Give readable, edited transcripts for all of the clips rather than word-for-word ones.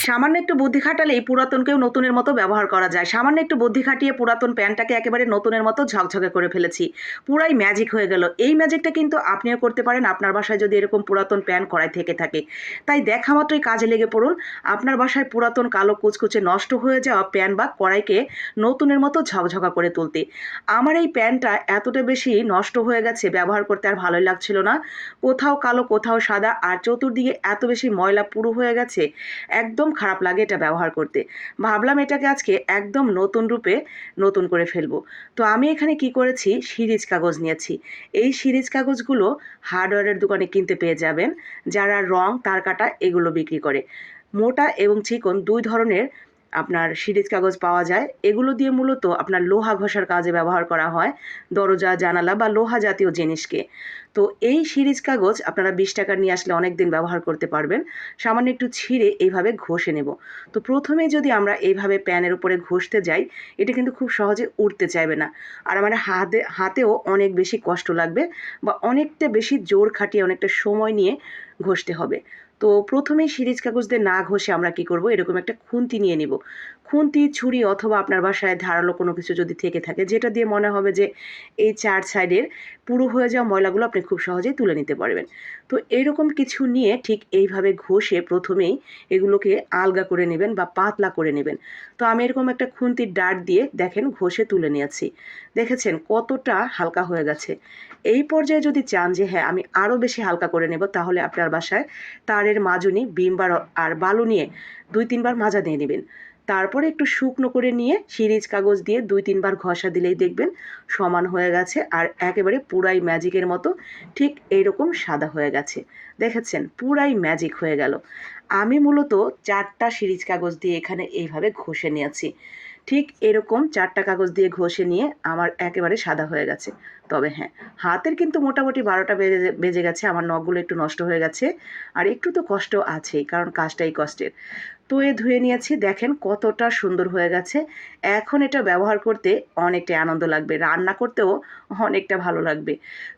সামান্য একটু বুদ্ধি খাটালেই পুরাতনকেও নতুনের মতো ব্যবহার করা যায়। সামান্য একটু বুদ্ধি খাটিয়ে পুরাতন প্যান্টটাকে একেবারে নতুনের মতো ঝকঝকে করে ফেলেছি। পুরাই ম্যাজিক হয়ে গেল। এই ম্যাজিকটা কিন্তু আপনিও করতে পারেন আপনার বাসায় যদি এরকম পুরাতন প্যান্ট কড়াই থেকে থাকে। তাই দেখা মাত্রই কাজে লেগে পড়ুন। আপনার বাসায় পুরাতন কালো কুচকুচে নষ্ট হয়ে যাওয়া প্যান্ট বা কড়াইকে নতুনের মতো ঝকঝকা করে তুলতে। আমার এই প্যান্টটা এতটা বেশি নষ্ট হয়ে গেছে, ব্যবহার করতে আর ভালোই লাগছিল না। কোথাও কালো কোথাও সাদা, আর চতুর্দিকে এত বেশি ময়লা পুরো হয়ে গেছে, একদম খারাপ লাগে এটা ব্যবহার করতে। ভাবলাম এটাকে আজকে একদম নতুন রূপে নতুন করে ফেলবো। তো আমি এখানে কি করেছি, সিরিজ কাগজ নিয়েছি। এই সিরিজ কাগজগুলো হার্ডওয়্যারের দোকানে কিনতে পেয়ে যাবেন, যারা রং তার কাটা এগুলো বিক্রি করে। মোটা এবং চিকন দুই ধরনের আপনার সিরিজ কাগজ পাওয়া যায়। এগুলো দিয়ে মূলত আপনার লোহা ঘষার কাজে ব্যবহার করা হয়, দরজা জানালা বা লোহা জাতীয় জিনিসকে। তো এই সিরিজ কাগজ আপনারা 20 টাকা নিয়ে আসলে অনেক দিন ব্যবহার করতে পারবেন। সামান্য একটু ছিঁড়ে এইভাবে ঘষে নেব। তো প্রথমেই যদি আমরা এইভাবে প্যানের উপরে ঘষতে যাই, এটা কিন্তু খুব সহজে উঠতে চাইবে না। আর আমার হাতেও অনেক বেশি কষ্ট লাগবে, বা অনেকটা বেশি জোর খাটিয়ে অনেকটা সময় নিয়ে ঘষতে হবে। তো প্রথমেই সিরিজ কাগজ দিয়ে না ঘষে আমরা কি করব, এরকম একটা খুন্তি নিয়ে নিব। খুন্তি, ছুরি অথবা আপনার বাসায় ধারালো কোনো কিছু যদি থেকে থাকে, যেটা দিয়ে মনে হবে যে এই চার সাইডের পুরো হয়ে যাওয়া ময়লাগুলো আপনি খুব সহজেই তুলে নিতে পারবেন। তো এরকম কিছু নিয়ে ঠিক এইভাবে ঘষে প্রথমেই এগুলোকে আলগা করে নেবেন বা পাতলা করে নেবেন। তো আমি এরকম একটা খুন্তির ডাট দিয়ে দেখেন ঘষে তুলে নিয়েছি। দেখেছেন কতটা হালকা হয়ে গেছে। এই পর্যায়ে যদি চান যে হ্যাঁ আমি আরও বেশি হালকা করে নেব, তাহলে আপনার বাসায় তারের মাজুনি, বিম আর বালু নিয়ে 2-3 বার মাজা দিয়ে নেবেন। তারপরে একটু শুকনো করে নিয়ে সিরিজ কাগজ দিয়ে 2-3 বার ঘষা দিলেই দেখবেন সমান হয়ে গেছে, আর একেবারে পুরাই ম্যাজিকের মতো ঠিক এইরকম সাদা হয়ে গেছে। দেখেছেন পুরাই ম্যাজিক হয়ে গেল। আমি মূলত 4টা সিরিজ কাগজ দিয়ে এখানে এইভাবে ঘষে নিয়েছি। ঠিক এরকম 4টা কাগজ দিয়ে ঘষে নিয়ে আমার একেবারে সাদা হয়ে গেছে। তবে হ্যাঁ, হাতের কিন্তু মোটামুটি 12টা বেজে গেছে। আমার নখগুলো একটু নষ্ট হয়ে গেছে, আর একটু তো কষ্ট আছেই, কারণ কাজটাই কষ্টের। তো ধুয়ে নিয়েছি, দেখেন কতটা সুন্দর হয়ে গেছে। এখন এটা ব্যবহার করতে অনেকটাই আনন্দ লাগবে, রান্না করতেও অনেকটা ভালো লাগবে।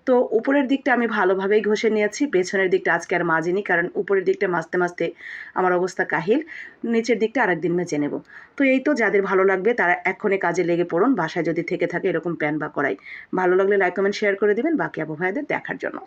তো উপরের দিকটা আমি ভালোভাবেই ঘষে নিয়েছি, পেছনের দিকটা আজকে আর মাজিনি, কারণ উপরের দিকটা মাজতে মাজতে আমার অবস্থা কাহিল। নিচের দিকটা আরেকদিন মেজে নেব। তো এই তো, যাদের ভালো লাগবে তারা এক্ষণে কাজে লেগে পড়ুন, বাসায় যদি থেকে থাকে এরকম প্যান বা কড়াই। ভালো লাগলে লাইক কমেন্ট শেয়ার করে দিবেন বাকি আপু ভাইদের দেখার জন্য।